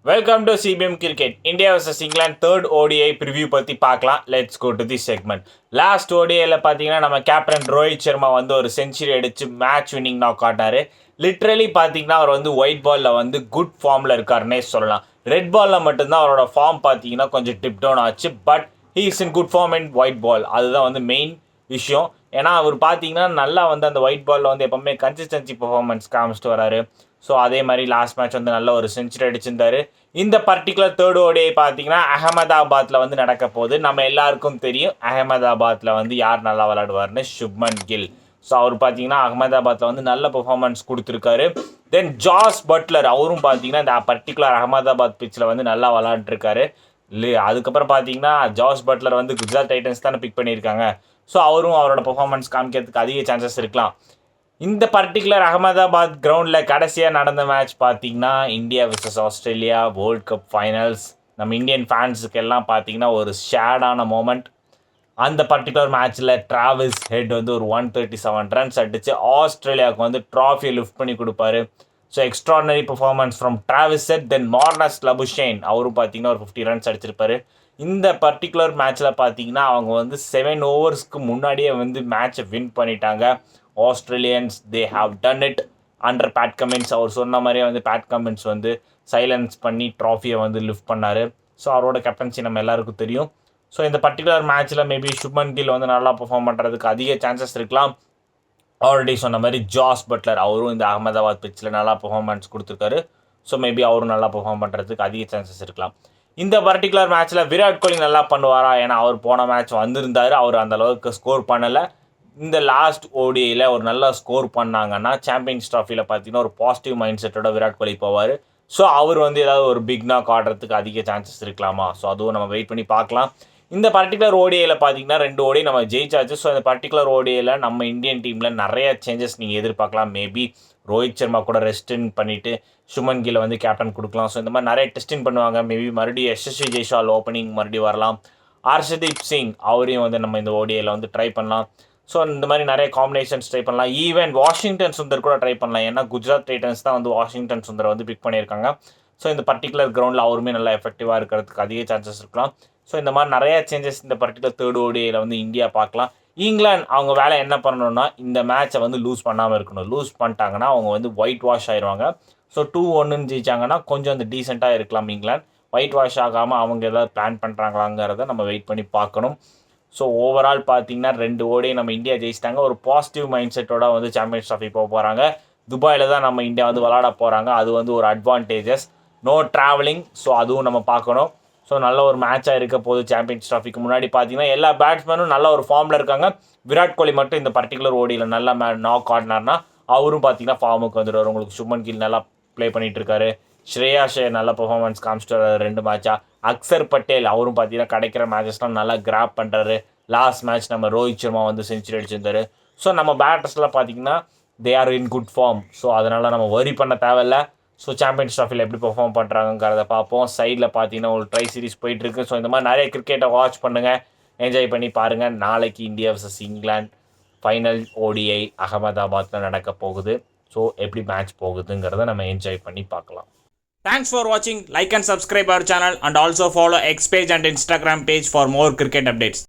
Welcome to CPM cricket. India vs England third ODI preview பற்றி பார்க்கலாம். Let's go to the segment. Last ஓடிஐயில் பார்த்தீங்கன்னா நம்ம captain Rohit Sharma வந்து ஒரு செஞ்சுரி அடித்து மேட்ச் வின்னிங் நாக் ஆட்டார். லிட்ரலி பார்த்தீங்கன்னா அவர் வந்து ஒயிட் பாலில் வந்து குட் ஃபார்மில் இருக்காருன்னே சொல்லலாம். ரெட் பாலில் மட்டும்தான் அவரோட ஃபார்ம் பார்த்தீங்கன்னா கொஞ்சம் டிப் டவுன் ஆச்சு. But he is in good form in white ball. அதுதான் வந்து மெயின் விஷயம். ஏன்னா அவர் பார்த்தீங்கன்னா நல்லா வந்து அந்த ஒயிட் பாலில் வந்து எப்போவுமே கன்சிஸ்டன்சி பர்ஃபார்மன்ஸ் காமிச்சிட்டு வராரு. ஸோ அதே மாதிரி லாஸ்ட் மேட்ச் வந்து நல்ல ஒரு செஞ்சுரி அடிச்சிருந்தாரு. இந்த பர்டிகுலர் தேர்ட் ஓடிஐ பார்த்தீங்கன்னா அகமதாபாத்தில் வந்து நடக்க போகுது. நம்ம எல்லாருக்கும் தெரியும் அகமதாபாத்தில் வந்து யார் நல்லா விளையாடுவார்னு, சுப்மன் கில். ஸோ அவர் பார்த்தீங்கன்னா அகமதாபாத்தில் வந்து நல்ல பெர்ஃபார்மன்ஸ் கொடுத்துருக்காரு. தென் ஜாஸ் பட்லர் அவரும் பார்த்தீங்கன்னா இந்த பர்டிகுலர் அகமதாபாத் பிச்சில் வந்து நல்லா விளையாண்டுருக்காரு. இல்லை அதுக்கப்புறம் பார்த்தீங்கன்னா ஜாஸ் பட்லர் வந்து குஜராத் டைட்டன்ஸ் தானே பிக் பண்ணியிருக்காங்க. ஸோ அவரும் அவரோட பெர்ஃபார்மன்ஸ் காமிக்கிறதுக்கு அதிக சான்சஸ் இருக்கலாம். இந்த பர்டிகுலர் அகமதாபாத் கிரவுண்டில் கடைசியாக நடந்த மேட்ச் பார்த்தீங்கன்னா India vs Australia world cup finals. நம்ம இந்தியன் ஃபேன்ஸுக்கு எல்லாம் பார்த்தீங்கன்னா ஒரு ஷேடான மூமெண்ட். அந்த பர்டிகுலர் மேட்ச்சில் டிராவிஸ் ஹெட் வந்து ஒரு 137 ரன்ஸ் அடித்து ஆஸ்திரேலியாவுக்கு வந்து ட்ராஃபியை லிஃப்ட் பண்ணி கொடுப்பாரு. So extraordinary performance from Travis head. Then Marnus Labuschagne அவரும் பார்த்தீங்கன்னா ஒரு 50 ரன்ஸ் அடிச்சிருப்பாரு. இந்த பர்டிகுலர் மேட்ச்சில் பார்த்தீங்கன்னா அவங்க வந்து 7 ஓவர்ஸ்க்கு முன்னாடியே வந்து மேட்சை வின் பண்ணிட்டாங்க. Australians they have done it under Pat Cummins. அவர் சொன்ன மாதிரியே வந்து பேட் கமின்ஸ் வந்து சைலன்ஸ் பண்ணி ட்ராஃபியை வந்து லிஃப்ட் பண்ணார். ஸோ அவரோட கேப்டன்சி நம்ம எல்லாருக்கும் தெரியும். ஸோ இந்த பர்டிகுலர் மேட்ச்சில் மேபி சுப்மன் கில் வந்து நல்லா பெர்ஃபார்ம் பண்ணுறதுக்கு அதிக சான்சஸ் இருக்கலாம். ஆல்ரெடி சொன்ன மாதிரி ஜாஸ் பட்லர் அவரும் இந்த அகமதாபாத் பிச்சில் நல்லா பெர்ஃபார்மன்ஸ் கொடுத்துருக்காரு. ஸோ மேபி அவரும் நல்லா பெர்ஃபார்ம் பண்ணுறதுக்கு அதிக சான்சஸ் இருக்கலாம். இந்த பர்டிகுலர் மேட்ச்சில் விராட் கோலி நல்லா பண்ணுவாரா? ஏன்னா அவர் போன மேட்ச் வந்திருந்தார், அவர் அந்த அளவுக்கு ஸ்கோர் பண்ணலை. இந்த லாஸ்ட் ஓடிஐயில் ஒரு நல்லா ஸ்கோர் பண்ணாங்கன்னா சாம்பியன்ஸ் ட்ராஃபியில் பார்த்தீங்கன்னா ஒரு பாசிட்டிவ் மைண்ட் செட்டோட விராட் கோலி போவார். ஸோ அவர் வந்து ஏதாவது ஒரு பிக் நாக் ஆடுறதுக்கு அதிக சான்சஸ் இருக்கலாமா? ஸோ அதுவும் நம்ம வெயிட் பண்ணி பார்க்கலாம். இந்த பர்டிகுலர் ஓடிஐயில் பார்த்தீங்கன்னா 2 ஓடி நம்ம ஜெயிச்சாச்சு. ஸோ இந்த பர்டிகுலர் ஓடிஐயில் நம்ம இந்தியன் டீமில் நிறைய சேஞ்சஸ் நீங்கள் எதிர்பார்க்கலாம். மேபி ரோஹித் சர்மா கூட ரெஸ்டின் பண்ணிவிட்டு சுமன் கில்லை வந்து கேப்டன் கொடுக்கலாம். ஸோ இந்த மாதிரி நிறைய டெஸ்டின் பண்ணுவாங்க. மேபி மறுபடியும் எஸ்எஸ்வி ஜெய்ஸ்வால் ஓப்பனிங் மறுபடியும் வரலாம். ஹர்ஷதீப் சிங் அவரையும் வந்து நம்ம இந்த ஓடிஐயில் வந்து ட்ரை பண்ணலாம். ஸோ இந்த மாதிரி நிறைய காம்பினேஷன்ஸ் ட்ரை பண்ணலாம். ஈவன் வாஷிங்டன் சுந்தர் கூட ட்ரை பண்ணலாம். ஏன்னா குஜராத் டைட்டன்ஸ் தான் வந்து வாஷிங்டன் சுந்தரை வந்து பிக் பண்ணியிருக்காங்க. ஸோ இந்த பர்டிகுலர் கிரவுண்டில் அவருமே நல்லா எஃபெக்டிவாக இருக்கிறதுக்கு அதிக சான்சஸ் இருக்கலாம். ஸோ இந்த மாதிரி நிறைய சேஞ்சஸ் இந்த பர்டிகுலர் தேர்ட் ஓடிஐயில் வந்து இந்தியா பார்க்கலாம். இங்கிலாந்து அவங்க வேலை என்ன பண்ணணும்னா இந்த மேட்சை வந்து லூஸ் பண்ணாமல் இருக்கணும். லூஸ் பண்ணிட்டாங்கன்னா அவங்க வந்து ஒயிட் வாஷ் ஆயிடுவாங்க. ஸோ 2-1 ஜெயிச்சாங்கன்னா கொஞ்சம் அந்த டீசெண்டாக இருக்கலாம். இங்கிலாந்து ஒயிட் வாஷ் ஆகாமல் அவங்க ஏதாவது பிளான் பண்ணுறாங்களாங்கிறத நம்ம வெயிட் பண்ணி பார்க்கணும். ஸோ ஓவரால் பார்த்தீங்கன்னா 2 ஓடி நம்ம இந்தியா ஜெயிச்சிட்டாங்க. ஒரு பாசிட்டிவ் மைண்ட் செட்டோட வந்து சாம்பியன்ஸ் ட்ராஃபி போக போகிறாங்க. துபாயில் தான் நம்ம இந்தியா வந்து விளாட போகிறாங்க. அது வந்து ஒரு அட்வான்டேஜஸ். No travelling. ஸோ அதுவும் நம்ம பார்க்கணும். ஸோ நல்ல ஒரு மேட்சாக இருக்க போது. சாம்பியன்ஸ் ட்ராஃபிக்கு முன்னாடி பார்த்தீங்கன்னா எல்லா பேட்ஸ்மேனும் நல்ல ஒரு ஃபார்மில் இருக்காங்க. விராட் கோலி மட்டும் இந்த பர்டிகுலர் ஓடியில் நல்லா நாக் ஆடினார்னா அவரும் பார்த்தீங்கன்னா ஃபார்முக்கு வந்துடுவார். உங்களுக்கு சுப்மன் கில் நல்லா ப்ளே பண்ணிகிட்டு இருக்காரு. ஸ்ரேயா ஷேர் நல்ல பெர்ஃபார்மன்ஸ் காமிச்சிட்டு வராரு 2 மேட்சாக. அக்சர் பட்டேல் அவரும் பார்த்தீங்கன்னா கிடைக்கிற மேட்சஸ்லாம் நல்லா கிராப் பண்ணுறாரு. லாஸ்ட் மேட்ச் நம்ம ரோஹித் சர்மா வந்து செஞ்சுரி அடிச்சிருந்தாரு. ஸோ நம்ம பேட்டர்ஸ்லாம் பார்த்தீங்கன்னா they are in good form. So அதனால் நம்ம வரி பண்ண தேவையில்லை. ஸோ சாம்பியன்ஸ் ட்ராஃபியில் எப்படி பெர்ஃபார்ம் பண்ணுறாங்கிறத பார்ப்போம். சைடில் பார்த்தீங்கன்னா ஒரு ட்ரை சீரிஸ் போயிட்டுருக்கு. ஸோ இந்த மாதிரி நிறைய கிரிக்கெட்டை வாட்ச் பண்ணுங்கள், என்ஜாய் பண்ணி பாருங்கள். நாளைக்கு India vs England final ODI அகமதாபாத்தில் நடக்க போகுது. ஸோ எப்படி மேட்ச் போகுதுங்கிறத நம்ம என்ஜாய் பண்ணி பார்க்கலாம். Thanks for watching. Like and subscribe our channel and also follow X page and Instagram page for more cricket updates.